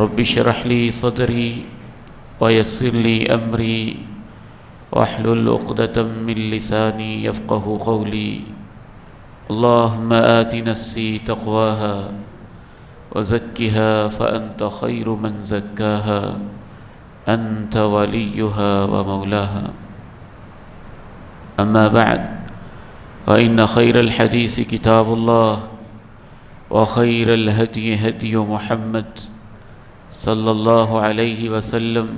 رب اشرح لي صدري ويسر لي أمري واحلل عقدة من لساني يفقه قولي اللهم آت نفسي تقواها وزكها فأنت خير من زكاها أنت وليها ومولاها أما بعد فإن خير الحديث كتاب الله وخير الهدي هدي محمد صلى الله عليه وسلم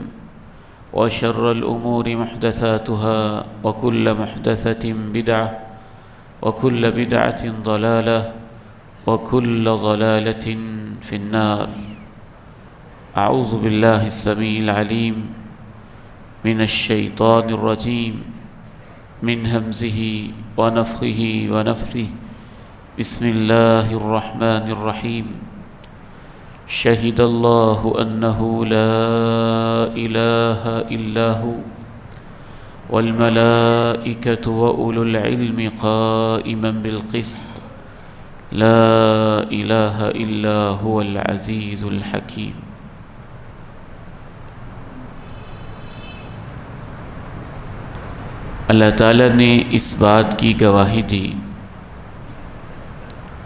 وشر الأمور محدثاتها وكل محدثة بدعة وكل بدعة ضلالة وكل ضلالة في النار. أعوذ بالله السميع العليم من الشيطان الرجيم من همزه ونفخه ونفثه. بسم الله الرحمن الرحيم. شهد الله أنه لا إله إلا هو والملائكة وأولو العلم قائما بالقسط لا إله إلا هو العزيز الحكيم. اللہ تعالیٰ نے اس بات کی گواہی دی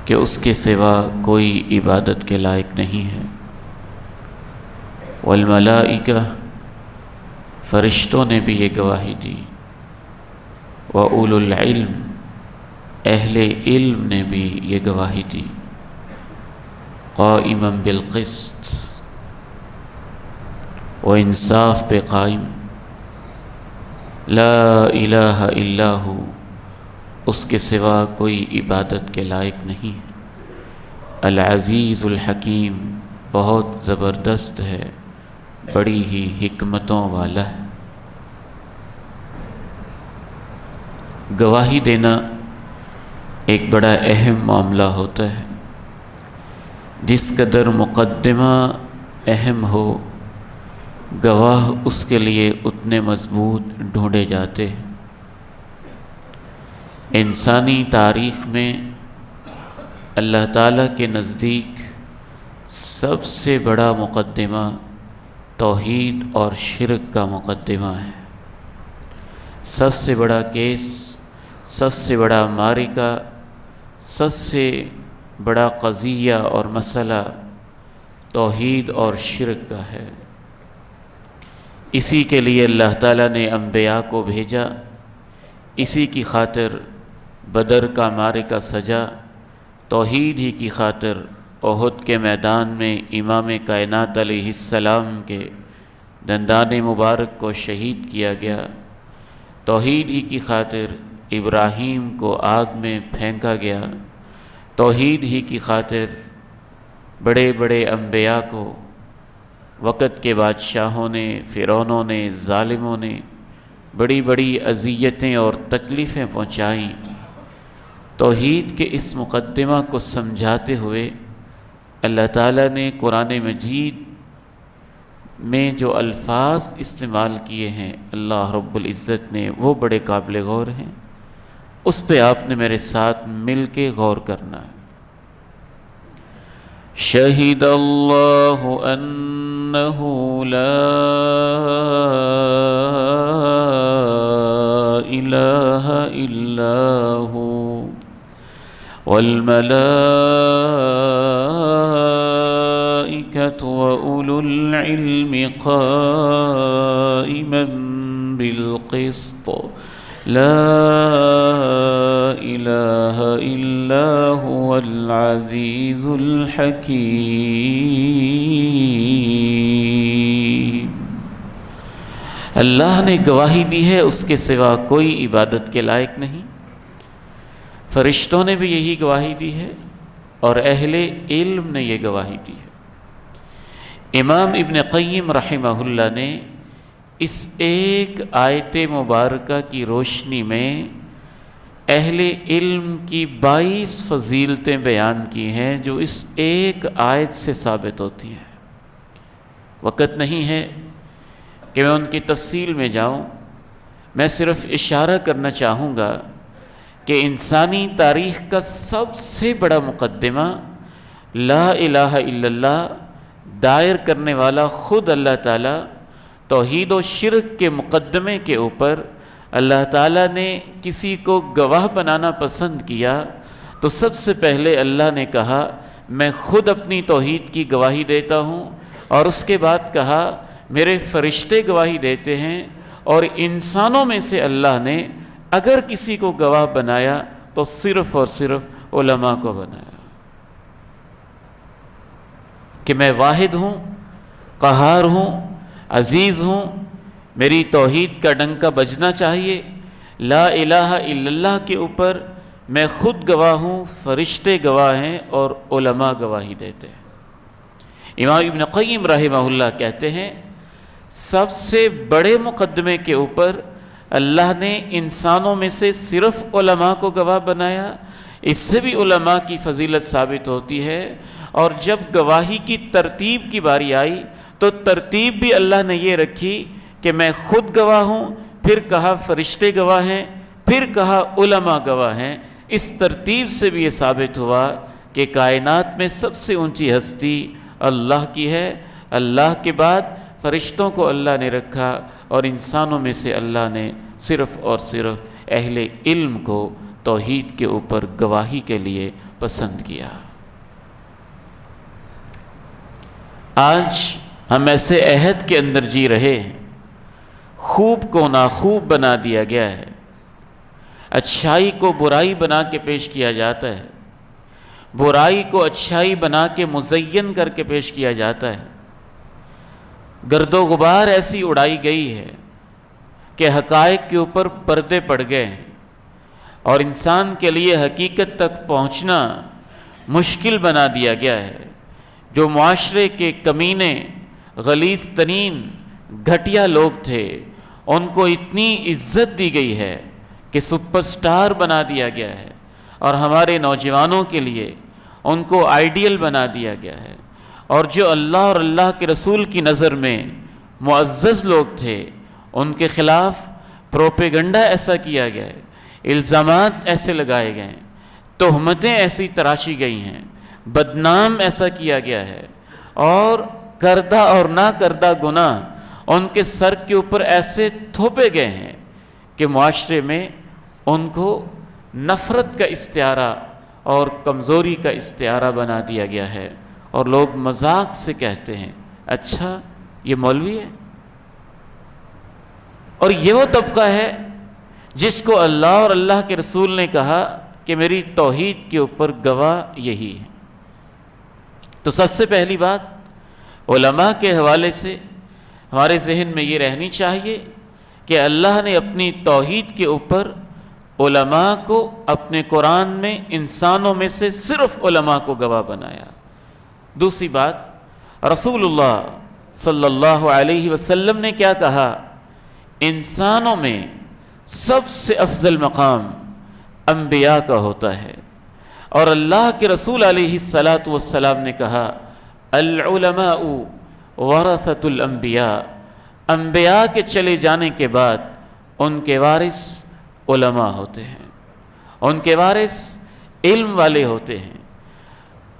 کہ اس کے سوا کوئی عبادت کے لائق نہیں ہے. والملائکہ، فرشتوں نے بھی یہ گواہی دی. وَأُولُو الْعِلْمِ، اہل علم نے بھی یہ گواہی دی. قائماً بالقسط، وہ انصاف پہ قائم. لا الہ الا ہو، اس کے سوا کوئی عبادت کے لائق نہیں ہے. العزیز الحکیم، بہت زبردست ہے، بڑی ہی حکمتوں والا ہے. گواہی دینا ایک بڑا اہم معاملہ ہوتا ہے. جس قدر مقدمہ اہم ہو، گواہ اس کے لیے اتنے مضبوط ڈھونڈے جاتے ہیں. انسانی تاریخ میں اللہ تعالیٰ کے نزدیک سب سے بڑا مقدمہ توحید اور شرک کا مقدمہ ہے. سب سے بڑا کیس، سب سے بڑا معرکہ، سب سے بڑا قضیہ اور مسئلہ توحید اور شرک کا ہے. اسی کے لیے اللہ تعالیٰ نے انبیاء کو بھیجا. اسی کی خاطر بدر کا معرکہ سجا. توحید ہی کی خاطر احد کے میدان میں امام کائنات علیہ السلام کے دندان مبارک کو شہید کیا گیا. توحید ہی کی خاطر ابراہیم کو آگ میں پھینکا گیا. توحید ہی کی خاطر بڑے بڑے انبیاء کو وقت کے بادشاہوں نے، فرعونوں نے، ظالموں نے بڑی بڑی اذیتیں اور تکلیفیں پہنچائیں. توحید کے اس مقدمہ کو سمجھاتے ہوئے اللہ تعالیٰ نے قرآن مجید میں جو الفاظ استعمال کیے ہیں اللہ رب العزت نے، وہ بڑے قابل غور ہیں. اس پہ آپ نے میرے ساتھ مل کے غور کرنا ہے. شہید اللہ انہ لا الہ الا ہو والملائکۃ وأولو العلم قائما بالقسط لا الہ الا هو العزیز الحکیم. اللہ نے گواہی دی ہے اس کے سوا کوئی عبادت کے لائق نہیں. فرشتوں نے بھی یہی گواہی دی ہے اور اہل علم نے یہ گواہی دی ہے. امام ابن قیم رحمہ اللہ نے اس ایک آیت مبارکہ کی روشنی میں اہل علم کی 22 فضیلتیں بیان کی ہیں جو اس ایک آیت سے ثابت ہوتی ہیں. وقت نہیں ہے کہ میں ان کی تفصیل میں جاؤں. میں صرف اشارہ کرنا چاہوں گا کہ انسانی تاریخ کا سب سے بڑا مقدمہ لا الہ الا اللہ دائر کرنے والا خود اللہ تعالیٰ، توحید و شرک کے مقدمے کے اوپر اللہ تعالیٰ نے کسی کو گواہ بنانا پسند کیا تو سب سے پہلے اللہ نے کہا میں خود اپنی توحید کی گواہی دیتا ہوں، اور اس کے بعد کہا میرے فرشتے گواہی دیتے ہیں، اور انسانوں میں سے اللہ نے اگر کسی کو گواہ بنایا تو صرف اور صرف علماء کو بنایا کہ میں واحد ہوں، قہار ہوں، عزیز ہوں، میری توحید کا ڈنکا بجنا چاہیے، لا الہ الا اللہ کے اوپر میں خود گواہ ہوں، فرشتے گواہ ہیں اور علماء گواہی دیتے ہیں۔ امام ابن قیم رحمہ اللہ کہتے ہیں سب سے بڑے مقدمے کے اوپر اللہ نے انسانوں میں سے صرف علماء کو گواہ بنایا، اس سے بھی علماء کی فضیلت ثابت ہوتی ہے، اور جب گواہی کی ترتیب کی باری آئی تو ترتیب بھی اللہ نے یہ رکھی کہ میں خود گواہ ہوں، پھر کہا فرشتے گواہ ہیں، پھر کہا علماء گواہ ہیں۔ اس ترتیب سے بھی یہ ثابت ہوا کہ کائنات میں سب سے اونچی ہستی اللہ کی ہے، اللہ کے بعد فرشتوں کو اللہ نے رکھا، اور انسانوں میں سے اللہ نے صرف اور صرف اہل علم کو توحید کے اوپر گواہی کے لیے پسند کیا۔ آج ہم ایسے عہد کے اندر جی رہے ہیں، خوب کو ناخوب بنا دیا گیا ہے، اچھائی کو برائی بنا کے پیش کیا جاتا ہے، برائی کو اچھائی بنا کے مزین کر کے پیش کیا جاتا ہے، گرد و غبار ایسی اڑائی گئی ہے کہ حقائق کے اوپر پردے پڑ گئے ہیں، اور انسان کے لیے حقیقت تک پہنچنا مشکل بنا دیا گیا ہے۔ جو معاشرے کے کمینے، غلیظ ترین، گھٹیا لوگ تھے، ان کو اتنی عزت دی گئی ہے کہ سپر سٹار بنا دیا گیا ہے، اور ہمارے نوجوانوں کے لیے ان کو آئیڈیل بنا دیا گیا ہے، اور جو اللہ اور اللہ کے رسول کی نظر میں معزز لوگ تھے ان کے خلاف پروپیگنڈا ایسا کیا گیا ہے، الزامات ایسے لگائے گئے ہیں، تہمتیں ایسی تراشی گئی ہیں، بدنام ایسا کیا گیا ہے، اور کردہ اور نہ کردہ گناہ ان کے سر کے اوپر ایسے تھوپے گئے ہیں کہ معاشرے میں ان کو نفرت کا استعارہ اور کمزوری کا استعارہ بنا دیا گیا ہے، اور لوگ مذاق سے کہتے ہیں اچھا یہ مولوی ہے، اور یہ وہ طبقہ ہے جس کو اللہ اور اللہ کے رسول نے کہا کہ میری توحید کے اوپر گواہ یہی ہے۔ تو سب سے پہلی بات علماء کے حوالے سے ہمارے ذہن میں یہ رہنی چاہیے کہ اللہ نے اپنی توحید کے اوپر علماء کو اپنے قرآن میں انسانوں میں سے صرف علماء کو گواہ بنایا۔ دوسری بات رسول اللہ صلی اللہ علیہ وسلم نے کیا کہا؟ انسانوں میں سب سے افضل مقام انبیاء کا ہوتا ہے، اور اللہ کے رسول علیہ السلام نے کہا العلماء ورثۃ الانبیاء، انبیاء کے چلے جانے کے بعد ان کے وارث علماء ہوتے ہیں، ان کے وارث علم والے ہوتے ہیں۔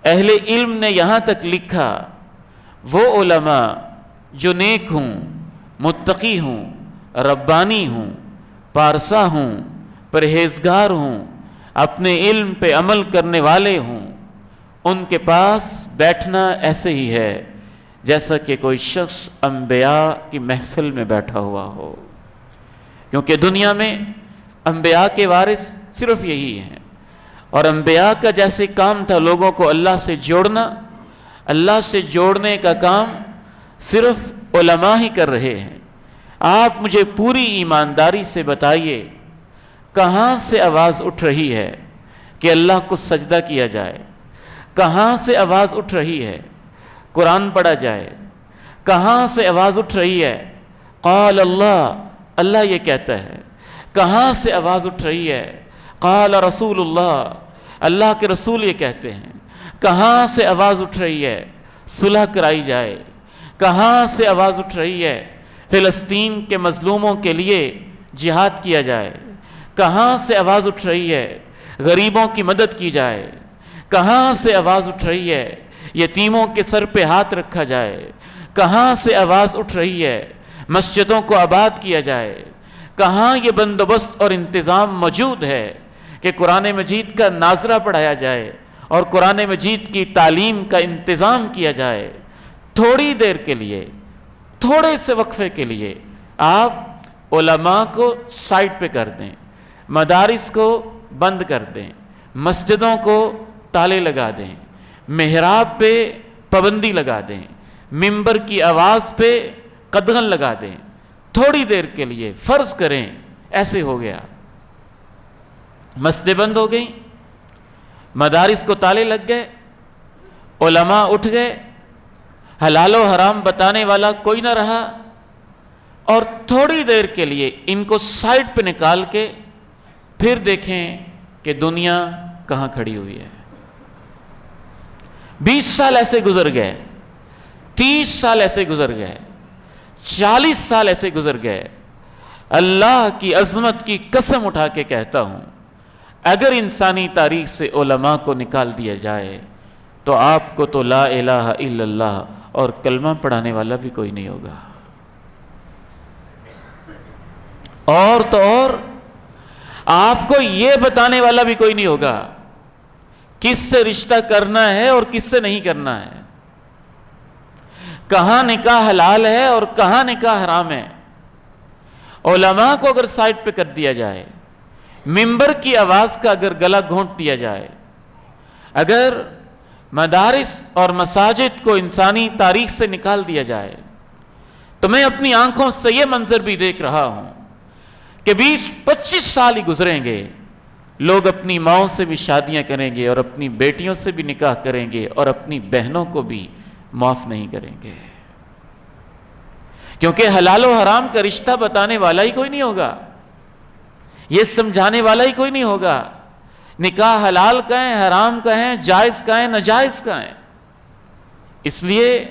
اہل علم نے یہاں تک لکھا وہ علماء جو نیک ہوں، متقی ہوں، ربانی ہوں، پارسا ہوں، پرہیزگار ہوں، اپنے علم پہ عمل کرنے والے ہوں، ان کے پاس بیٹھنا ایسے ہی ہے جیسا کہ کوئی شخص انبیاء کی محفل میں بیٹھا ہوا ہو، کیونکہ دنیا میں انبیاء کے وارث صرف یہی ہیں، اور انبیاء کا جیسے کام تھا لوگوں کو اللہ سے جوڑنا، اللہ سے جوڑنے کا کام صرف علماء ہی کر رہے ہیں۔ آپ مجھے پوری ایمانداری سے بتائیے کہاں سے آواز اٹھ رہی ہے کہ اللہ کو سجدہ کیا جائے؟ کہاں سے آواز اٹھ رہی ہے قرآن پڑھا جائے؟ کہاں سے آواز اٹھ رہی ہے قال اللہ، اللہ یہ کہتا ہے؟ کہاں سے آواز اٹھ رہی ہے قال رسول اللہ، اللہ کے رسول یہ کہتے ہیں؟ کہاں سے آواز اٹھ رہی ہے صلح کرائی جائے؟ کہاں سے آواز اٹھ رہی ہے فلسطین کے مظلوموں کے لیے جہاد کیا جائے؟ کہاں سے آواز اٹھ رہی ہے غریبوں کی مدد کی جائے؟ کہاں سے آواز اٹھ رہی ہے یتیموں کے سر پہ ہاتھ رکھا جائے، کہاں سے آواز اٹھ رہی ہے مسجدوں کو آباد کیا جائے، کہاں یہ بندوبست اور انتظام موجود ہے کہ قرآن مجید کا ناظرہ پڑھایا جائے اور قرآن مجید کی تعلیم کا انتظام کیا جائے۔ تھوڑی دیر کے لیے، تھوڑے سے وقفے کے لیے آپ علماء کو سائڈ پہ کر دیں، مدارس کو بند کر دیں، مسجدوں کو تالے لگا دیں، محراب پہ پابندی لگا دیں، ممبر کی آواز پہ قدغن لگا دیں، تھوڑی دیر کے لیے فرض کریں ایسے ہو گیا۔ مسجدیں بند ہو گئیں، مدارس کو تالے لگ گئے، علماء اٹھ گئے، حلال و حرام بتانے والا کوئی نہ رہا، اور تھوڑی دیر کے لیے ان کو سائڈ پہ نکال کے پھر دیکھیں کہ دنیا کہاں کھڑی ہوئی ہے۔ 20 سال ایسے گزر گئے، 30 سال ایسے گزر گئے، 40 سال ایسے گزر گئے۔ اللہ کی عظمت کی قسم اٹھا کے کہتا ہوں، اگر انسانی تاریخ سے علماء کو نکال دیا جائے تو آپ کو تو لا الہ الا اللہ اور کلمہ پڑھانے والا بھی کوئی نہیں ہوگا، اور تو اور آپ کو یہ بتانے والا بھی کوئی نہیں ہوگا کس سے رشتہ کرنا ہے اور کس سے نہیں کرنا ہے، کہاں نکاح حلال ہے اور کہاں نکاح حرام ہے۔ علماء کو اگر سائڈ پہ کر دیا جائے، ممبر کی آواز کا اگر گلا گھونٹ دیا جائے، اگر مدارس اور مساجد کو انسانی تاریخ سے نکال دیا جائے، تو میں اپنی آنکھوں سے یہ منظر بھی دیکھ رہا ہوں کہ 20-25 سال ہی گزریں گے، لوگ اپنی ماؤں سے بھی شادیاں کریں گے اور اپنی بیٹیوں سے بھی نکاح کریں گے اور اپنی بہنوں کو بھی معاف نہیں کریں گے، کیونکہ حلال و حرام کا رشتہ بتانے والا ہی کوئی نہیں ہوگا، یہ سمجھانے والا ہی کوئی نہیں ہوگا، نکاح حلال کا ہے، حرام کا ہے، جائز کا ہے، ناجائز کا ہے۔ اس لیے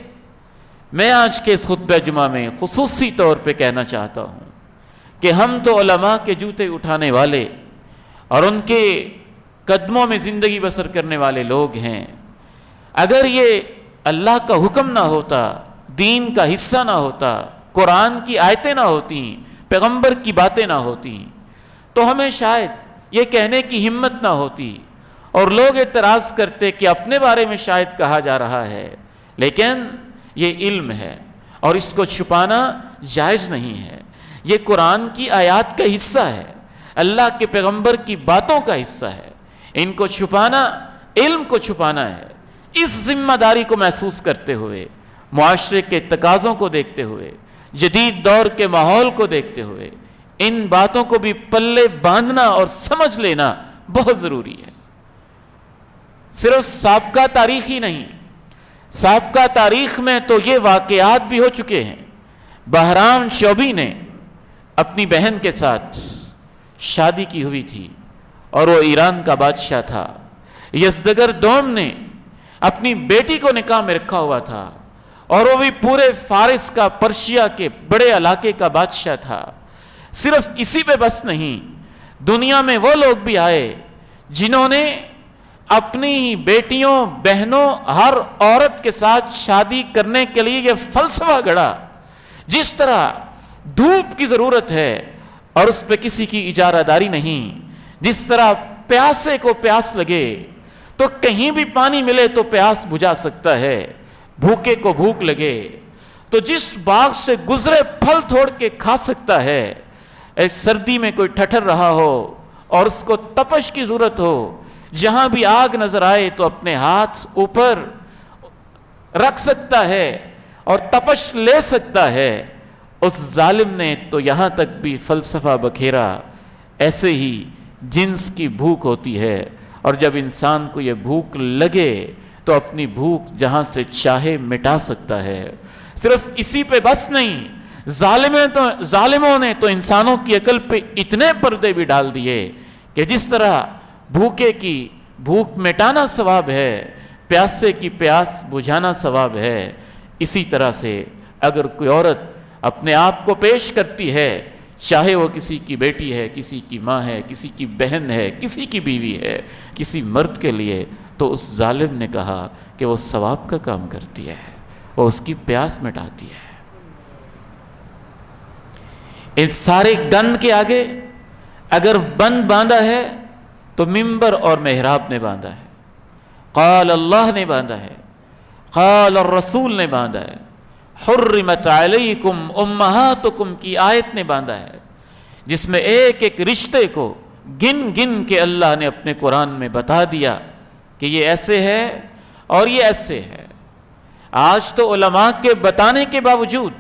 میں آج کے اس خطبہ جمعہ میں خصوصی طور پہ کہنا چاہتا ہوں کہ ہم تو علماء کے جوتے اٹھانے والے اور ان کے قدموں میں زندگی بسر کرنے والے لوگ ہیں۔ اگر یہ اللہ کا حکم نہ ہوتا، دین کا حصہ نہ ہوتا، قرآن کی آیتیں نہ ہوتی، پیغمبر کی باتیں نہ ہوتی، تو ہمیں شاید یہ کہنے کی ہمت نہ ہوتی اور لوگ اعتراض کرتے کہ اپنے بارے میں شاید کہا جا رہا ہے، لیکن یہ علم ہے اور اس کو چھپانا جائز نہیں ہے، یہ قرآن کی آیات کا حصہ ہے، اللہ کے پیغمبر کی باتوں کا حصہ ہے، ان کو چھپانا علم کو چھپانا ہے۔ اس ذمہ داری کو محسوس کرتے ہوئے، معاشرے کے تقاضوں کو دیکھتے ہوئے، جدید دور کے ماحول کو دیکھتے ہوئے، ان باتوں کو بھی پلے باندھنا اور سمجھ لینا بہت ضروری ہے۔ صرف سابقہ تاریخ ہی نہیں، سابقہ تاریخ میں تو یہ واقعات بھی ہو چکے ہیں۔ بہرام چوبی نے اپنی بہن کے ساتھ شادی کی ہوئی تھی اور وہ ایران کا بادشاہ تھا۔ یزدگر دوم نے اپنی بیٹی کو نکاح میں رکھا ہوا تھا اور وہ بھی پورے فارس کا، پرشیا کے بڑے علاقے کا بادشاہ تھا۔ صرف اسی پہ بس نہیں، دنیا میں وہ لوگ بھی آئے جنہوں نے اپنی ہی بیٹیوں، بہنوں، ہر عورت کے ساتھ شادی کرنے کے لیے یہ فلسفہ گھڑا، جس طرح دھوپ کی ضرورت ہے اور اس پہ کسی کی اجارہ داری نہیں، جس طرح پیاسے کو پیاس لگے تو کہیں بھی پانی ملے تو پیاس بجھا سکتا ہے، بھوکے کو بھوک لگے تو جس باغ سے گزرے پھل توڑ کے کھا سکتا ہے۔ ایک سردی میں کوئی ٹھٹر رہا ہو اور اس کو تپش کی ضرورت ہو، جہاں بھی آگ نظر آئے تو اپنے ہاتھ اوپر رکھ سکتا ہے اور تپش لے سکتا ہے۔ اس ظالم نے تو یہاں تک بھی فلسفہ بکھیرا، ایسے ہی جنس کی بھوک ہوتی ہے، اور جب انسان کو یہ بھوک لگے تو اپنی بھوک جہاں سے چاہے مٹا سکتا ہے۔ صرف اسی پہ بس نہیں، ظالموں نے تو انسانوں کی عقل پہ اتنے پردے بھی ڈال دیے کہ جس طرح بھوکے کی بھوک مٹانا ثواب ہے، پیاسے کی پیاس بجھانا ثواب ہے، اسی طرح سے اگر کوئی عورت اپنے آپ کو پیش کرتی ہے، چاہے وہ کسی کی بیٹی ہے، کسی کی ماں ہے، کسی کی بہن ہے، کسی کی بیوی ہے، کسی مرد کے لیے، تو اس ظالم نے کہا کہ وہ ثواب کا کام کرتی ہے، وہ اس کی پیاس مٹاتی ہے۔ ان سارے گند کے آگے اگر بند باندھا ہے تو ممبر اور محراب نے باندھا ہے، قال اللہ نے باندھا ہے، قال الرسول نے باندھا ہے، حرمت علیکم امہاتکم کی آیت نے باندھا ہے، جس میں ایک ایک رشتے کو گن گن کے اللہ نے اپنے قرآن میں بتا دیا کہ یہ ایسے ہے اور یہ ایسے ہے۔ آج تو علماء کے بتانے کے باوجود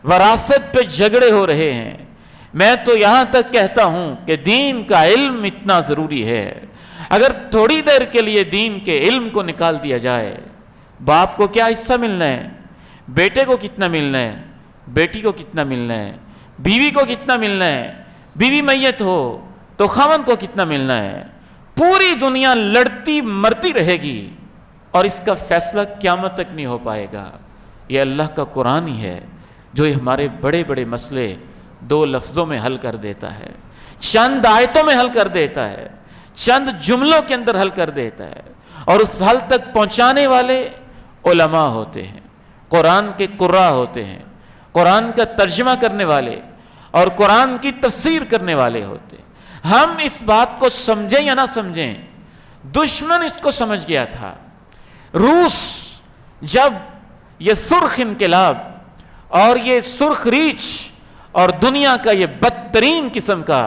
وراثت پہ جھگڑے ہو رہے ہیں۔ میں تو یہاں تک کہتا ہوں کہ دین کا علم اتنا ضروری ہے، اگر تھوڑی دیر کے لیے دین کے علم کو نکال دیا جائے، باپ کو کیا حصہ ملنا ہے، بیٹے کو کتنا ملنا ہے، بیٹی کو کتنا ملنا ہے، بیوی کو کتنا ملنا ہے، بیوی میت ہو تو خاوند کو کتنا ملنا ہے، پوری دنیا لڑتی مرتی رہے گی اور اس کا فیصلہ قیامت تک نہیں ہو پائے گا۔ یہ اللہ کا قرآن ہی ہے جو ہمارے بڑے بڑے مسئلے 2 لفظوں میں حل کر دیتا ہے، چند آیتوں میں حل کر دیتا ہے، چند جملوں کے اندر حل کر دیتا ہے، اور اس حل تک پہنچانے والے علماء ہوتے ہیں، قرآن کے قراء ہوتے ہیں، قرآن کا ترجمہ کرنے والے اور قرآن کی تفسیر کرنے والے ہوتے ہیں۔ ہم اس بات کو سمجھیں یا نہ سمجھیں، دشمن اس کو سمجھ گیا تھا۔ روس جب یہ سرخ انقلاب اور یہ سرخ ریچ اور دنیا کا یہ بدترین قسم کا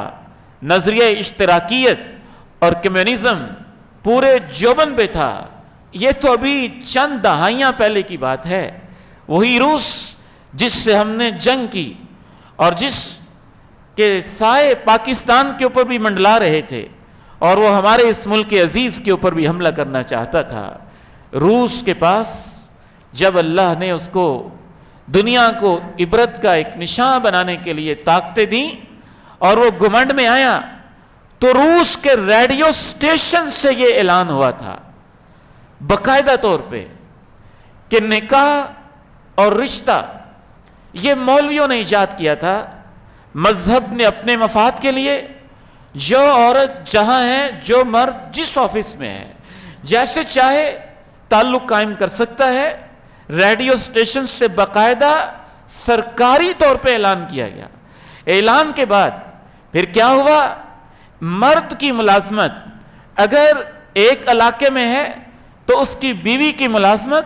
نظریہ اشتراکیت اور کمیونزم پورے جوبن پہ تھا، یہ تو ابھی چند دہائیاں پہلے کی بات ہے۔ وہی روس جس سے ہم نے جنگ کی اور جس کے سائے پاکستان کے اوپر بھی منڈلا رہے تھے، اور وہ ہمارے اس ملک عزیز کے اوپر بھی حملہ کرنا چاہتا تھا، روس کے پاس جب اللہ نے اس کو دنیا کو عبرت کا ایک نشان بنانے کے لیے طاقتیں دیں اور وہ گھمنڈ میں آیا، تو روس کے ریڈیو سٹیشن سے یہ اعلان ہوا تھا باقاعدہ طور پہ کہ نکاح اور رشتہ یہ مولویوں نے ایجاد کیا تھا، مذہب نے اپنے مفاد کے لیے، جو عورت جہاں ہے، جو مرد جس آفس میں ہے، جیسے چاہے تعلق قائم کر سکتا ہے۔ ریڈیو سٹیشن سے باقاعدہ سرکاری طور پہ اعلان کیا گیا۔ اعلان کے بعد پھر کیا ہوا، مرد کی ملازمت اگر ایک علاقے میں ہے تو اس کی بیوی کی ملازمت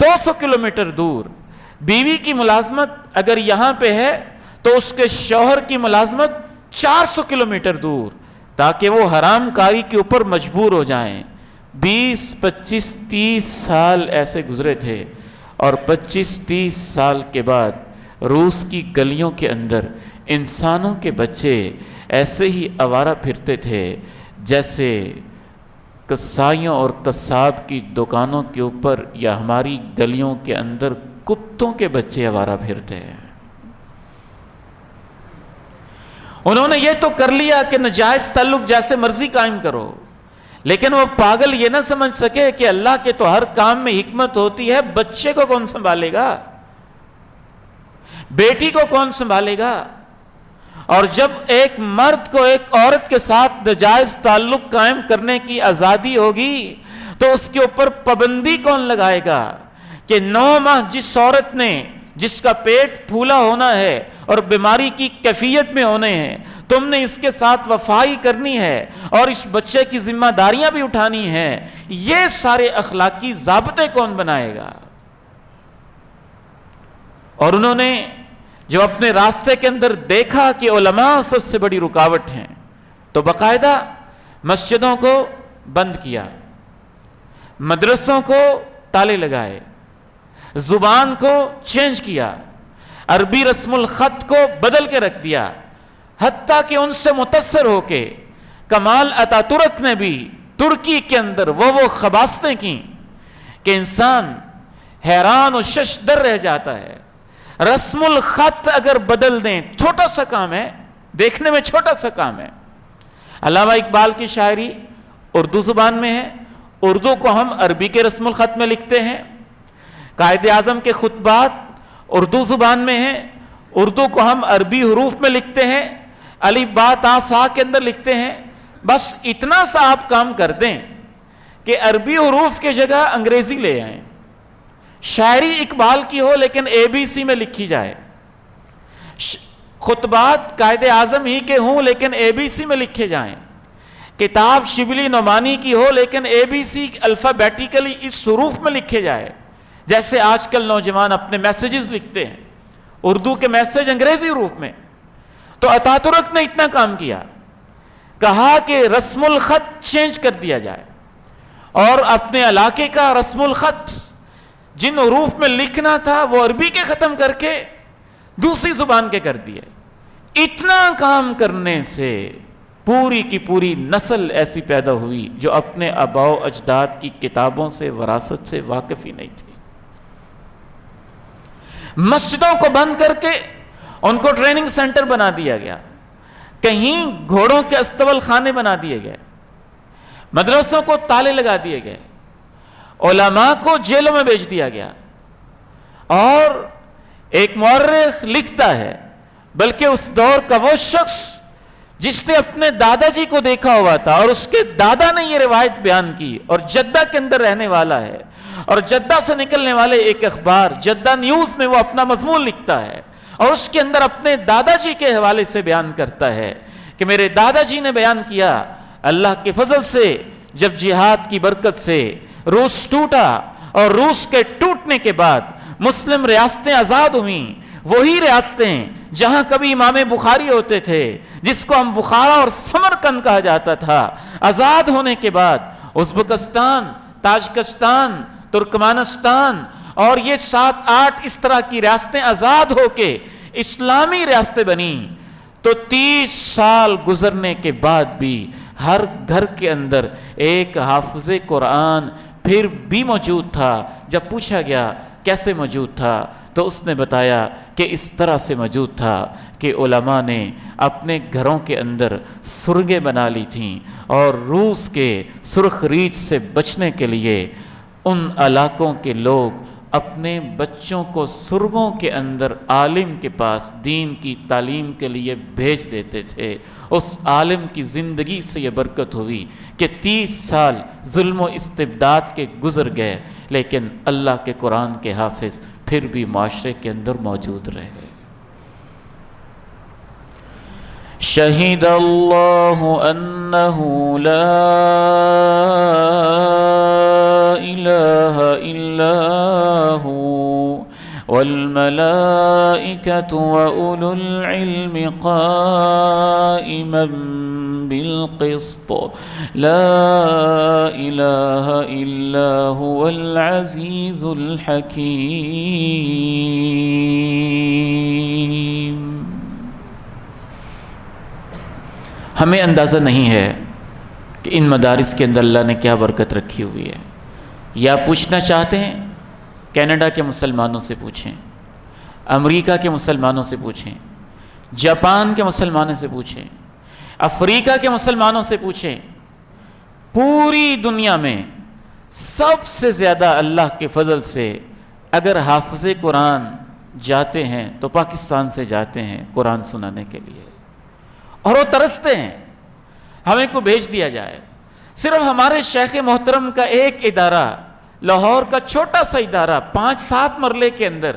200 کلومیٹر دور، بیوی کی ملازمت اگر یہاں پہ ہے تو اس کے شوہر کی ملازمت 400 کلومیٹر دور، تاکہ وہ حرام کاری کے اوپر مجبور ہو جائیں۔ 20 25 30 سال ایسے گزرے تھے، اور 25-30 سال کے بعد روس کی گلیوں کے اندر انسانوں کے بچے ایسے ہی آوارہ پھرتے تھے جیسے کسائیوں اور قصاب کی دکانوں کے اوپر یا ہماری گلیوں کے اندر کتوں کے بچے آوارہ پھرتے ہیں۔ انہوں نے یہ تو کر لیا کہ ناجائز تعلق جیسے مرضی قائم کرو، لیکن وہ پاگل یہ نہ سمجھ سکے کہ اللہ کے تو ہر کام میں حکمت ہوتی ہے۔ بچے کو کون سنبھالے گا، بیٹی کو کون سنبھالے گا؟ اور جب ایک مرد کو ایک عورت کے ساتھ ناجائز تعلق قائم کرنے کی آزادی ہوگی تو اس کے اوپر پابندی کون لگائے گا کہ 9 ماہ جس عورت نے، جس کا پیٹ پھولا ہونا ہے اور بیماری کی کیفیت میں ہونے ہیں، تم نے اس کے ساتھ وفائی کرنی ہے اور اس بچے کی ذمہ داریاں بھی اٹھانی ہیں، یہ سارے اخلاقی ضابطے کون بنائے گا؟ اور انہوں نے جو اپنے راستے کے اندر دیکھا کہ علماء سب سے بڑی رکاوٹ ہیں، تو باقاعدہ مسجدوں کو بند کیا، مدرسوں کو تالے لگائے، زبان کو چینج کیا، عربی رسم الخط کو بدل کے رکھ دیا، حتیٰ کہ ان سے متاثر ہو کے کمال اتا ترک نے بھی ترکی کے اندر وہ خباستیں کی کہ انسان حیران و شش در رہ جاتا ہے۔ رسم الخط اگر بدل دیں، چھوٹا سا کام ہے، دیکھنے میں چھوٹا سا کام ہے۔ علامہ اقبال کی شاعری اردو زبان میں ہے، اردو کو ہم عربی کے رسم الخط میں لکھتے ہیں، قائد اعظم کے خطبات اردو زبان میں ہیں، اردو کو ہم عربی حروف میں لکھتے ہیں، الف با تا سا کے اندر لکھتے ہیں۔ بس اتنا سا آپ کام کر دیں کہ کہ عربی حروف کی جگہ انگریزی لے آئیں، شاعری اقبال کی ہو لیکن ABC میں لکھی جائے، خطبات قائد اعظم ہی کے ہوں لیکن ABC میں لکھے جائیں، کتاب شبلی نعمانی کی ہو لیکن ABC الفابیٹیکلی اس حروف میں لکھے جائے، جیسے آج کل نوجوان اپنے میسیجز لکھتے ہیں اردو کے میسیج انگریزی حروف میں۔ تو اتاتورک نے اتنا کام کیا، کہا کہ رسم الخط چینج کر دیا جائے اور اپنے علاقے کا رسم الخط جن حروف میں لکھنا تھا وہ عربی کے ختم کر کے دوسری زبان کے کر دیے۔ اتنا کام کرنے سے پوری کی پوری نسل ایسی پیدا ہوئی جو اپنے آباء و اجداد کی کتابوں سے وراثت سے واقف ہی نہیں تھی۔ مسجدوں کو بند کر کے ان کو ٹریننگ سینٹر بنا دیا گیا، کہیں گھوڑوں کے استبل خانے بنا دیے گئے، مدرسوں کو تالے لگا دیے گئے، علماء کو جیلوں میں بھیج دیا گیا۔ اور ایک مورخ لکھتا ہے، بلکہ اس دور کا وہ شخص جس نے اپنے دادا جی کو دیکھا ہوا تھا اور اس کے دادا نے یہ روایت بیان کی اور جدہ کے اندر رہنے والا ہے، اور جدہ سے نکلنے والے ایک اخبار جدہ نیوز میں وہ اپنا مضمون لکھتا ہے اور اس کے اندر اپنے دادا جی کے حوالے سے بیان کرتا ہے کہ میرے دادا جی نے بیان کیا، اللہ کے فضل سے جب جہاد کی برکت سے روس ٹوٹا اور روس کے ٹوٹنے کے بعد مسلم ریاستیں آزاد ہوئیں، وہی ریاستیں جہاں کبھی امام بخاری ہوتے تھے، جس کو ہم بخارا اور سمرقند کہا جاتا تھا، آزاد ہونے کے بعد ازبکستان، تاجکستان، ترکمانستان اور یہ 7-8 اس طرح کی ریاستیں آزاد ہو کے اسلامی ریاستیں بنی۔ تو 30 سال گزرنے کے بعد بھی ہر گھر کے اندر ایک حافظ قرآن پھر بھی موجود تھا۔ جب پوچھا گیا کیسے موجود تھا تو اس نے بتایا کہ اس طرح سے موجود تھا کہ علماء نے اپنے گھروں کے اندر سرنگیں بنا لی تھیں، اور روس کے سرخ ریچھ سے بچنے کے لیے ان علاقوں کے لوگ اپنے بچوں کو سرگوں کے اندر عالم کے پاس دین کی تعلیم کے لیے بھیج دیتے تھے۔ اس عالم کی زندگی سے یہ برکت ہوئی کہ 30 سال ظلم و استبداد کے گزر گئے، لیکن اللہ کے قرآن کے حافظ پھر بھی معاشرے کے اندر موجود رہے۔ شہید اللہ انہ لا الہ الا ہو والملائکۃ وأولو العلم قائما بالقسط لا الہ الا هو العزیز الحکیم۔ ہمیں اندازہ نہیں ہے کہ ان مدارس کے اندر اللہ نے کیا برکت رکھی ہوئی ہے۔ یا پوچھنا چاہتے ہیں کینیڈا کے مسلمانوں سے پوچھیں، امریکہ کے مسلمانوں سے پوچھیں، جاپان کے مسلمانوں سے پوچھیں، افریقہ کے مسلمانوں سے پوچھیں، پوری دنیا میں سب سے زیادہ اللہ کے فضل سے اگر حافظ قرآن جاتے ہیں تو پاکستان سے جاتے ہیں قرآن سنانے کے لیے، اور وہ ترستے ہیں ہمیں کو بھیج دیا جائے۔ صرف ہمارے شیخ محترم کا ایک ادارہ، لاہور کا چھوٹا سا ادارہ 5-7 مرلے کے اندر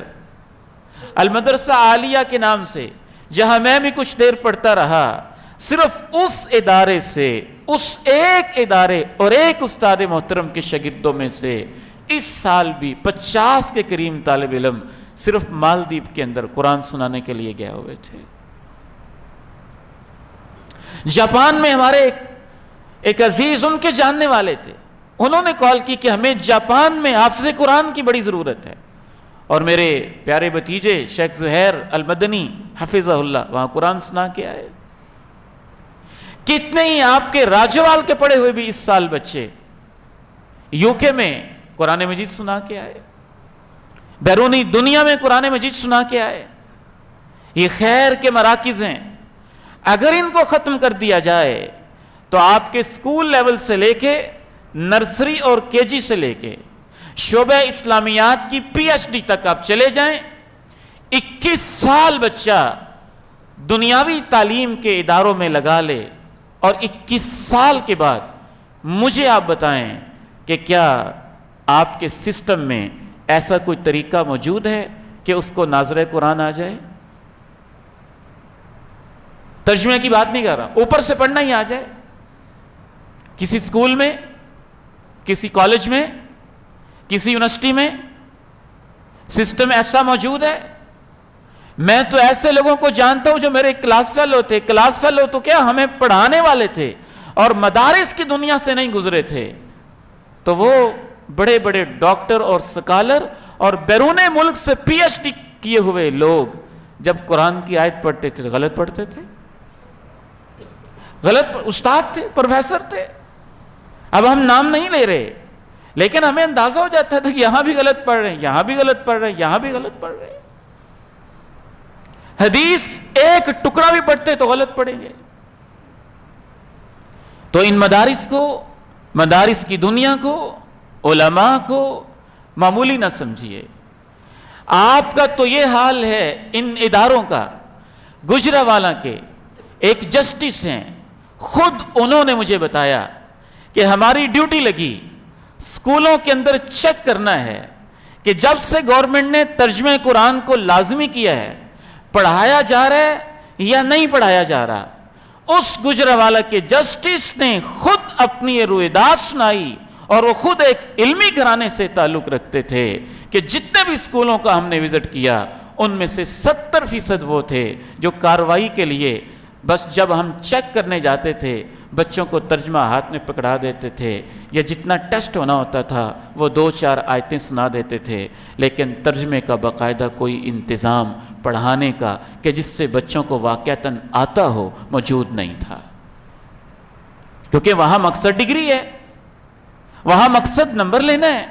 المدرسہ عالیہ کے نام سے، جہاں میں بھی کچھ دیر پڑھتا رہا، صرف اس ادارے سے، اس ایک ادارے اور ایک استاد محترم کے شاگردوں میں سے اس سال بھی 50 کے قریب طالب علم صرف مالدیپ کے اندر قرآن سنانے کے لیے گئے ہوئے تھے۔ جاپان میں ہمارے ایک عزیز ان کے جاننے والے تھے، انہوں نے کال کی کہ ہمیں جاپان میں حافظ قرآن کی بڑی ضرورت ہے، اور میرے پیارے بھتیجے شیخ زہیر المدنی حفظہ اللہ وہاں قرآن سنا کے آئے۔ کتنے ہی آپ کے راجوال کے پڑھے ہوئے بھی اس سال بچے UK میں قرآن مجید سنا کے آئے، بیرونی دنیا میں قرآن مجید سنا کے آئے۔ یہ خیر کے مراکز ہیں، اگر ان کو ختم کر دیا جائے تو آپ کے سکول لیول سے لے کے نرسری اور KG سے لے کے شعبہ اسلامیات کی PhD تک آپ چلے جائیں، 21 سال بچہ دنیاوی تعلیم کے اداروں میں لگا لے، اور 21 سال کے بعد مجھے آپ بتائیں کہ کیا آپ کے سسٹم میں ایسا کوئی طریقہ موجود ہے کہ اس کو ناظرہ قرآن آ جائے؟ ترجمے کی بات نہیں کر رہا، اوپر سے پڑھنا ہی آ جائے. کسی اسکول میں، کسی کالج میں، کسی یونیورسٹی میں سسٹم ایسا موجود ہے؟ میں تو ایسے لوگوں کو جانتا ہوں جو میرے کلاس فیلو تھے. کلاس فیلو تو کیا، ہمیں پڑھانے والے تھے اور مدارس کی دنیا سے نہیں گزرے تھے. تو وہ بڑے بڑے ڈاکٹر اور سکالر اور بیرون ملک سے پی ایچ ڈی کیے ہوئے لوگ جب قرآن کی آیت پڑھتے تھے غلط پڑھتے تھے. غلط استاد تھے، پروفیسر تھے. اب ہم نام نہیں لے رہے، لیکن ہمیں اندازہ ہو جاتا تھا کہ یہاں بھی غلط پڑھ رہے ہیں، یہاں بھی غلط پڑھ رہے ہیں، یہاں بھی غلط پڑھ رہے ہیں. حدیث ایک ٹکڑا بھی پڑھتے تو غلط پڑھیں گے. تو ان مدارس کو، مدارس کی دنیا کو، علماء کو معمولی نہ سمجھیے. آپ کا تو یہ حال ہے ان اداروں کا. گجرانوالہ کے ایک جسٹس ہیں، خود انہوں نے مجھے بتایا کہ ہماری ڈیوٹی لگی اسکولوں کے اندر چیک کرنا ہے کہ جب سے گورنمنٹ نے ترجمہ قرآن کو لازمی کیا ہے، پڑھایا جا رہا ہے یا نہیں پڑھایا جا رہا. اس گجرانوالہ کے جسٹس نے خود اپنی یہ رویداد سنائی، اور وہ خود ایک علمی گھرانے سے تعلق رکھتے تھے کہ جتنے بھی اسکولوں کا ہم نے وزٹ کیا ان میں سے 70% وہ تھے جو کارروائی کے لیے بس جب ہم چیک کرنے جاتے تھے بچوں کو ترجمہ ہاتھ میں پکڑا دیتے تھے، یا جتنا ٹیسٹ ہونا ہوتا تھا وہ 2-4 آیتیں سنا دیتے تھے، لیکن ترجمے کا باقاعدہ کوئی انتظام پڑھانے کا کہ جس سے بچوں کو واقعتاً آتا ہو موجود نہیں تھا. کیونکہ وہاں مقصد ڈگری ہے، وہاں مقصد نمبر لینا ہے،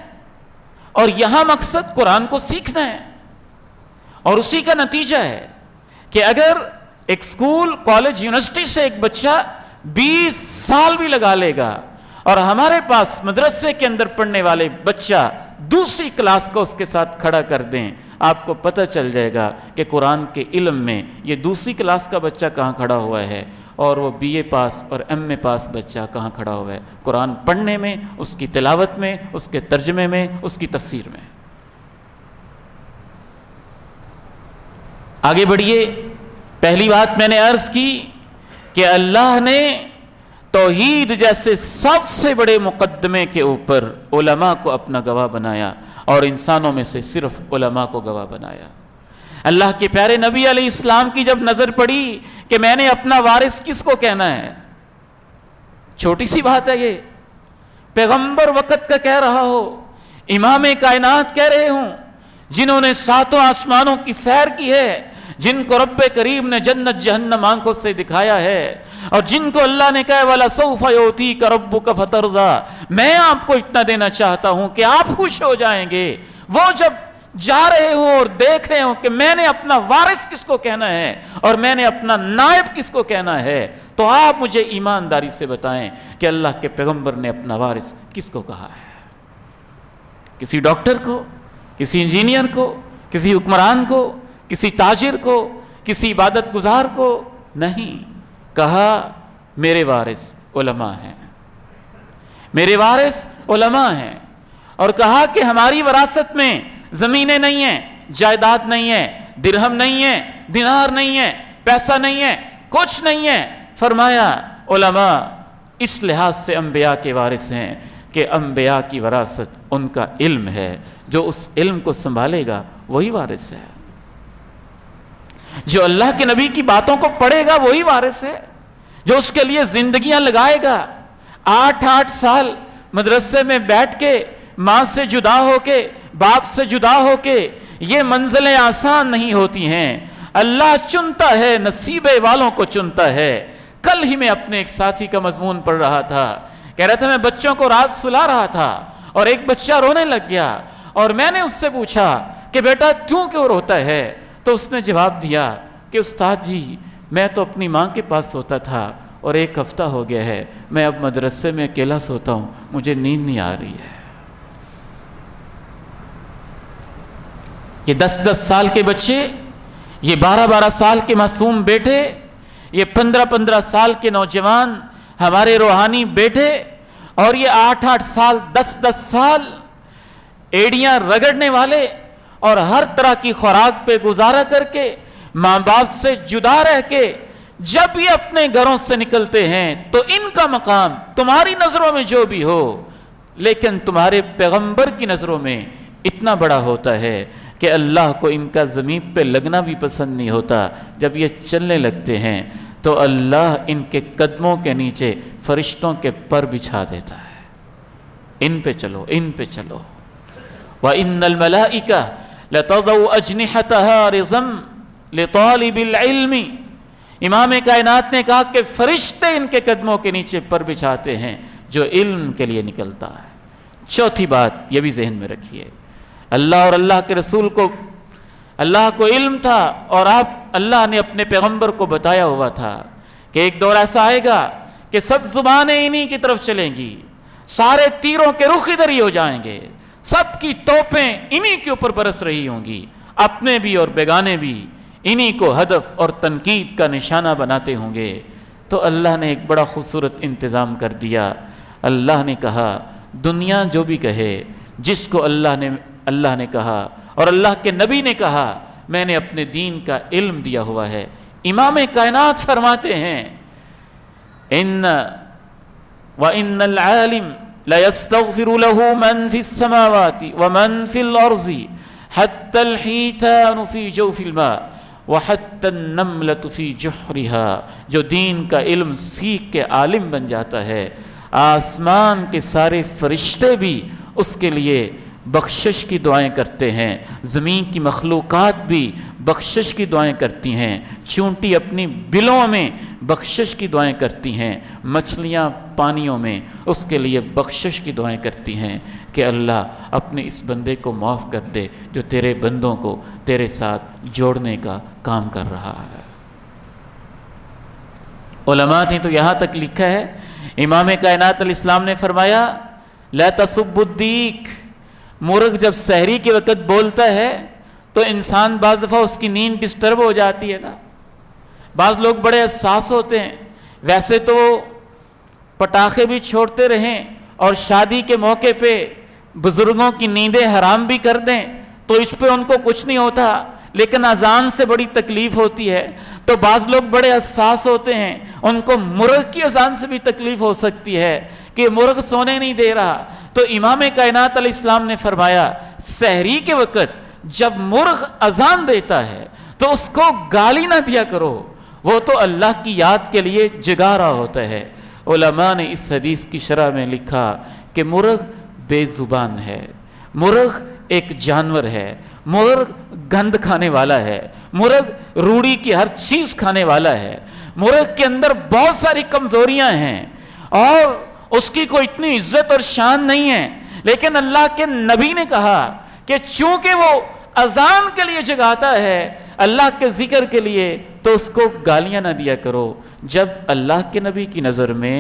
اور یہاں مقصد قرآن کو سیکھنا ہے. اور اسی کا نتیجہ ہے کہ اگر ایک اسکول، کالج، یونیورسٹی سے ایک بچہ 20 سال بھی لگا لے گا اور ہمارے پاس مدرسے کے اندر پڑھنے والے بچہ دوسری کلاس کو اس کے ساتھ کھڑا کر دیں، آپ کو پتہ چل جائے گا کہ قرآن کے علم میں یہ دوسری کلاس کا بچہ کہاں کھڑا ہوا ہے اور وہ BA پاس اور MA پاس بچہ کہاں کھڑا ہوا ہے. قرآن پڑھنے میں، اس کی تلاوت میں، اس کے ترجمے میں، اس کی تفسیر میں. آگے بڑھیے. پہلی بات میں نے عرض کی کہ اللہ نے توحید جیسے سب سے بڑے مقدمے کے اوپر علماء کو اپنا گواہ بنایا، اور انسانوں میں سے صرف علماء کو گواہ بنایا. اللہ کے پیارے نبی علیہ السلام کی جب نظر پڑی کہ میں نے اپنا وارث کس کو کہنا ہے، چھوٹی سی بات ہے یہ، پیغمبر وقت کا کہہ رہا ہو، امام کائنات کہہ رہے ہوں، جنہوں نے 7 آسمانوں کی سیر کی ہے، جن کو رب کریم نے جنت جہنم آنکھوں سے دکھایا ہے، اور جن کو اللہ نے کہا وَلَسَوْفَ يُعْطِيكَ رَبُّكَ فَتَرْضَىٰ، میں آپ کو اتنا دینا چاہتا ہوں کہ آپ خوش ہو جائیں گے. وہ جب جا رہے ہوں اور دیکھ رہے ہوں کہ میں نے اپنا وارث کس کو کہنا ہے اور میں نے اپنا نائب کس کو کہنا ہے، تو آپ مجھے ایمانداری سے بتائیں کہ اللہ کے پیغمبر نے اپنا وارث کس کو کہا ہے. کسی ڈاکٹر کو، کسی انجینئر کو، کسی حکمران کو، کسی تاجر کو، کسی عبادت گزار کو نہیں. کہا میرے وارث علماء ہیں، میرے وارث علماء ہیں. اور کہا کہ ہماری وراثت میں زمینیں نہیں ہیں، جائیداد نہیں ہے، درہم نہیں ہے، دینار نہیں ہے، پیسہ نہیں ہے، کچھ نہیں ہے. فرمایا علماء اس لحاظ سے انبیاء کے وارث ہیں کہ انبیاء کی وراثت ان کا علم ہے، جو اس علم کو سنبھالے گا وہی وارث ہے. جو اللہ کے نبی کی باتوں کو پڑھے گا وہی وارث ہے، جو اس کے لیے زندگیاں لگائے گا. 8 سال مدرسے میں بیٹھ کے، ماں سے جدا ہو کے، باپ سے جدا ہو کے، یہ منزلیں آسان نہیں ہوتی ہیں. اللہ چنتا ہے، نصیبے والوں کو چنتا ہے. کل ہی میں اپنے ایک ساتھی کا مضمون پڑھ رہا تھا، کہہ رہا تھا میں بچوں کو رات سلا رہا تھا اور ایک بچہ رونے لگ گیا، اور میں نے اس سے پوچھا کہ بیٹا کیوں روتا ہے؟ تو اس نے جواب دیا کہ استاد جی میں تو اپنی ماں کے پاس ہوتا تھا اور 1 ہفتہ ہو گیا ہے میں اب مدرسے میں اکیلا سوتا ہوں، مجھے نیند نہیں آ رہی ہے. یہ 10 سال کے بچے، یہ 12 سال کے معصوم بیٹے، یہ 15 سال کے نوجوان ہمارے روحانی بیٹے، اور یہ 8-8 سال 10-10 سال ایڑیاں رگڑنے والے اور ہر طرح کی خوراک پہ گزارا کر کے ماں باپ سے جدا رہ کے جب یہ اپنے گھروں سے نکلتے ہیں تو ان کا مقام تمہاری نظروں میں جو بھی ہو لیکن تمہارے پیغمبر کی نظروں میں اتنا بڑا ہوتا ہے کہ اللہ کو ان کا زمین پہ لگنا بھی پسند نہیں ہوتا. جب یہ چلنے لگتے ہیں تو اللہ ان کے قدموں کے نیچے فرشتوں کے پر بچھا دیتا ہے. ان پہ چلو، ان پہ چلو. وَإِنَّ الْمَلَائِكَةَ لَتَضَعُ أَجْنِحَتَهَا رِزًا لِطَالِبِ الْعِلْمِ. امام کائنات نے کہا کہ فرشتے ان کے قدموں کے نیچے پر بچھاتے ہیں جو علم کے لیے نکلتا ہے. چوتھی بات یہ بھی ذہن میں رکھیے، اللہ اور اللہ کے رسول کو، اللہ کو علم تھا اور اللہ نے اپنے پیغمبر کو بتایا ہوا تھا کہ ایک دور ایسا آئے گا کہ سب زبانیں انہی کی طرف چلیں گی، سارے تیروں کے رخ ادھر ہی ہو جائیں گے، سب کی توپیں انہی کے اوپر برس رہی ہوں گی، اپنے بھی اور بیگانے بھی انہی کو ہدف اور تنقید کا نشانہ بناتے ہوں گے. تو اللہ نے ایک بڑا خوبصورت انتظام کر دیا. اللہ نے کہا دنیا جو بھی کہے، جس کو اللہ نے کہا اور اللہ کے نبی نے کہا، میں نے اپنے دین کا علم دیا ہوا ہے. امام کائنات فرماتے ہیں وَإِنَّ الْعَالِمَ لَيَسْتَغْفِرُ لَهُ مَنْ فِي السَّمَاوَاتِ وَمَنْ فِي الْأَرْضِ حَتَّى الْحِيتَانُ فِي جَوْفِ الْمَاءِ وَحَتَّى النَّمْلَةُ فِي جُحْرِهَا. جو دین کا علم سیکھ کے عالم بن جاتا ہے، آسمان کے سارے فرشتے بھی اس کے لیے بخشش کی دعائیں کرتے ہیں، زمین کی مخلوقات بھی بخشش کی دعائیں کرتی ہیں، چونٹی اپنی بلوں میں بخشش کی دعائیں کرتی ہیں، مچھلیاں پانیوں میں اس کے لیے بخشش کی دعائیں کرتی ہیں کہ اللہ اپنے اس بندے کو معاف کر دے جو تیرے بندوں کو تیرے ساتھ جوڑنے کا کام کر رہا ہے. علماء نے تو یہاں تک لکھا ہے، امام کائنات علیہ السلام نے فرمایا لا تسبوا الدیک. مرغ جب سحری کے وقت بولتا ہے تو انسان بعض دفعہ اس کی نیند ڈسٹرب ہو جاتی ہے نا. بعض لوگ بڑے حساس ہوتے ہیں، ویسے تو پٹاخے بھی چھوڑتے رہیں اور شادی کے موقع پہ بزرگوں کی نیندیں حرام بھی کر دیں تو اس پہ ان کو کچھ نہیں ہوتا، لیکن اذان سے بڑی تکلیف ہوتی ہے. تو بعض لوگ بڑے حساس ہوتے ہیں، ان کو مرغ کی اذان سے بھی تکلیف ہو سکتی ہے کہ مرغ سونے نہیں دے رہا. تو امام کائنات علیہ السلام نے فرمایا سحری کے وقت جب مرغ اذان دیتا ہے تو اس کو گالی نہ دیا کرو، وہ تو اللہ کی یاد کے لیے جگا رہا ہوتا ہے. علماء نے اس حدیث کی شرح میں لکھا کہ مرغ بے زبان ہے، مرغ ایک جانور ہے، مرغ گند کھانے والا ہے، مرغ روڑی کی ہر چیز کھانے والا ہے، مرغ کے اندر بہت ساری کمزوریاں ہیں اور اس کی کوئی اتنی عزت اور شان نہیں ہے. لیکن اللہ کے نبی نے کہا کہ چونکہ وہ اذان کے لیے جگاتا ہے، اللہ کے ذکر کے لیے، تو اس کو گالیاں نہ دیا کرو. جب اللہ کے نبی کی نظر میں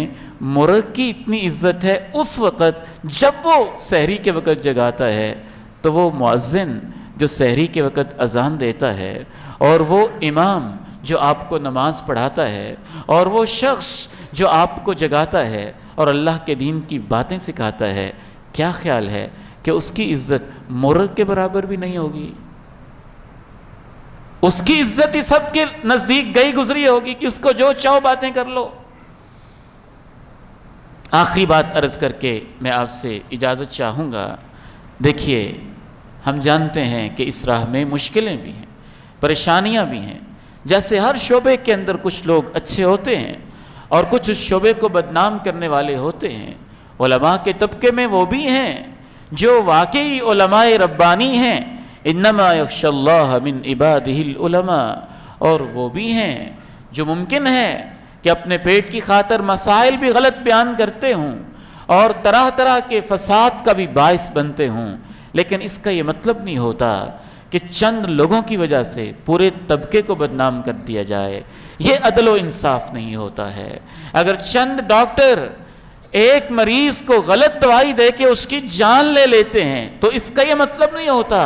مرغ کی اتنی عزت ہے اس وقت جب وہ سحری کے وقت جگاتا ہے، تو وہ مؤذن جو سحری کے وقت اذان دیتا ہے اور وہ امام جو آپ کو نماز پڑھاتا ہے اور وہ شخص جو آپ کو جگاتا ہے اور اللہ کے دین کی باتیں سکھاتا ہے، کیا خیال ہے کہ اس کی عزت مرغ کے برابر بھی نہیں ہوگی؟ اس کی عزت ہی سب کے نزدیک گئی گزری ہوگی کہ اس کو جو چاہو باتیں کر لو. آخری بات عرض کر کے میں آپ سے اجازت چاہوں گا. دیکھیے ہم جانتے ہیں کہ اس راہ میں مشکلیں بھی ہیں، پریشانیاں بھی ہیں. جیسے ہر شعبے کے اندر کچھ لوگ اچھے ہوتے ہیں اور کچھ اس شعبے کو بدنام کرنے والے ہوتے ہیں. علماء کے طبقے میں وہ بھی ہیں جو واقعی علماء ربانی ہیں، انما یخشی اللہ من عبادہ العلماء، اور وہ بھی ہیں جو ممکن ہے کہ اپنے پیٹ کی خاطر مسائل بھی غلط بیان کرتے ہوں اور طرح طرح کے فساد کا بھی باعث بنتے ہوں. لیکن اس کا یہ مطلب نہیں ہوتا کہ چند لوگوں کی وجہ سے پورے طبقے کو بدنام کر دیا جائے. یہ عدل و انصاف نہیں ہوتا ہے. اگر چند ڈاکٹر ایک مریض کو غلط دوائی دے کے اس کی جان لے لیتے ہیں تو اس کا یہ مطلب نہیں ہوتا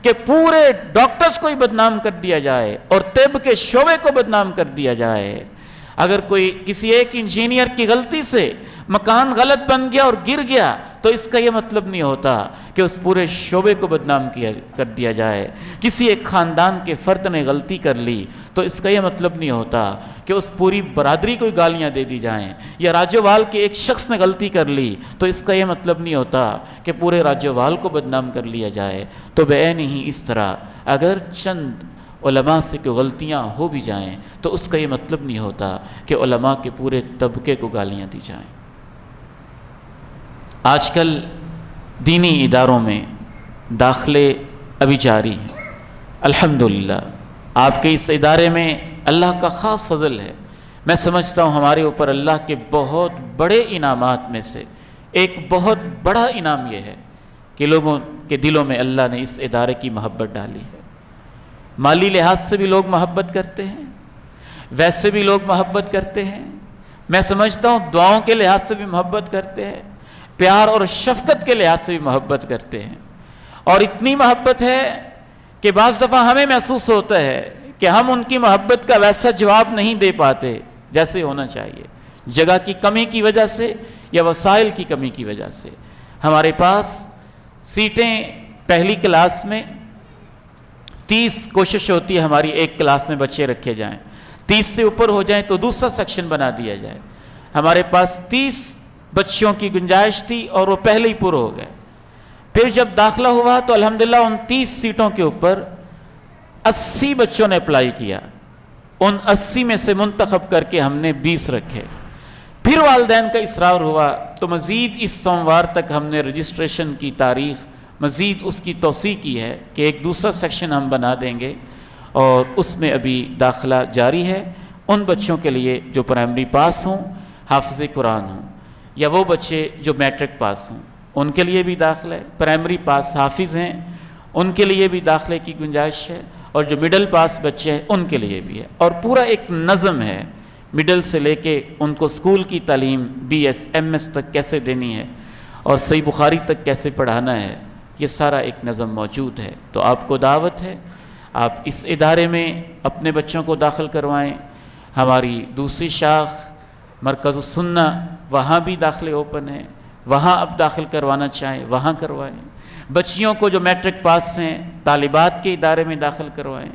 کہ پورے ڈاکٹرز کو ہی بدنام کر دیا جائے اور طب کے شعبے کو بدنام کر دیا جائے. اگر کوئی کسی ایک انجینئر کی غلطی سے مکان غلط بن گیا اور گر گیا تو اس کا یہ مطلب نہیں ہوتا کہ اس پورے شعبے کو بدنام کر دیا جائے. کسی ایک خاندان کے فرد نے غلطی کر لی تو اس کا یہ مطلب نہیں ہوتا کہ اس پوری برادری کو گالیاں دے دی جائیں, یا راجوال کے ایک شخص نے غلطی کر لی تو اس کا یہ مطلب نہیں ہوتا کہ پورے راجوال کو بدنام کر لیا جائے. تو بعین ہی اس طرح اگر چند علماء سے کوئی غلطیاں ہو بھی جائیں تو اس کا یہ مطلب نہیں ہوتا کہ علماء کے پورے طبقے کو گالیاں دی جائیں. آج کل دینی اداروں میں داخلے ابھی جاری ہیں. الحمدللہ آپ کے اس ادارے میں اللہ کا خاص فضل ہے. میں سمجھتا ہوں ہمارے اوپر اللہ کے بہت بڑے انعامات میں سے ایک بہت بڑا انعام یہ ہے کہ لوگوں کے دلوں میں اللہ نے اس ادارے کی محبت ڈالی ہے. مالی لحاظ سے بھی لوگ محبت کرتے ہیں, ویسے بھی لوگ محبت کرتے ہیں. میں سمجھتا ہوں دعاؤں کے لحاظ سے بھی محبت کرتے ہیں, پیار اور شفقت کے لحاظ سے بھی محبت کرتے ہیں. اور اتنی محبت ہے کہ بعض دفعہ ہمیں محسوس ہوتا ہے کہ ہم ان کی محبت کا ویسا جواب نہیں دے پاتے جیسے ہونا چاہیے, جگہ کی کمی کی وجہ سے یا وسائل کی کمی کی وجہ سے. ہمارے پاس سیٹیں پہلی کلاس میں 30 کوشش ہوتی ہے ہماری ایک کلاس میں بچے رکھے جائیں, 30 سے اوپر ہو جائیں تو دوسرا سیکشن بنا دیا جائے. ہمارے پاس 30 بچوں کی گنجائش تھی اور وہ پہلے ہی پر ہو گئے. پھر جب داخلہ ہوا تو الحمدللہ ان 30 سیٹوں کے اوپر 80 بچوں نے اپلائی کیا. ان 80 میں سے منتخب کر کے ہم نے 20 رکھے. پھر والدین کا اصرار ہوا تو مزید اس سوموار تک ہم نے رجسٹریشن کی تاریخ مزید اس کی توسیع کی ہے کہ ایک دوسرا سیکشن ہم بنا دیں گے اور اس میں ابھی داخلہ جاری ہے. ان بچوں کے لیے جو پرائمری پاس ہوں, حافظ قرآن ہوں, یا وہ بچے جو میٹرک پاس ہوں ان کے لیے بھی داخلہ ہے. پرائمری پاس حافظ ہیں ان کے لیے بھی داخلے کی گنجائش ہے, اور جو مڈل پاس بچے ہیں ان کے لیے بھی ہے. اور پورا ایک نظم ہے مڈل سے لے کے ان کو اسکول کی تعلیم BS MS تک کیسے دینی ہے اور صحیح بخاری تک کیسے پڑھانا ہے, یہ سارا ایک نظم موجود ہے. تو آپ کو دعوت ہے آپ اس ادارے میں اپنے بچوں کو داخل کروائیں. ہماری دوسری شاخ مرکز السنہ وہاں بھی داخلے اوپن ہیں, وہاں اب داخل کروانا چاہیں وہاں کروائیں. بچیوں کو جو میٹرک پاس ہیں طالبات کے ادارے میں داخل کروائیں.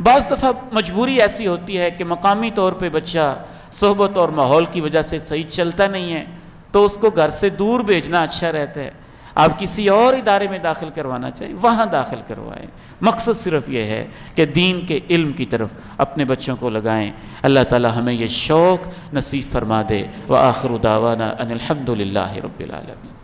بعض دفعہ مجبوری ایسی ہوتی ہے کہ مقامی طور پہ بچہ صحبت اور ماحول کی وجہ سے صحیح چلتا نہیں ہے تو اس کو گھر سے دور بھیجنا اچھا رہتا ہے. آپ کسی اور ادارے میں داخل کروانا چاہیں وہاں داخل کروائیں. مقصد صرف یہ ہے کہ دین کے علم کی طرف اپنے بچوں کو لگائیں. اللہ تعالی ہمیں یہ شوق نصیب فرما دے. وآخر دعوانا ان الحمد للہ رب العالمین.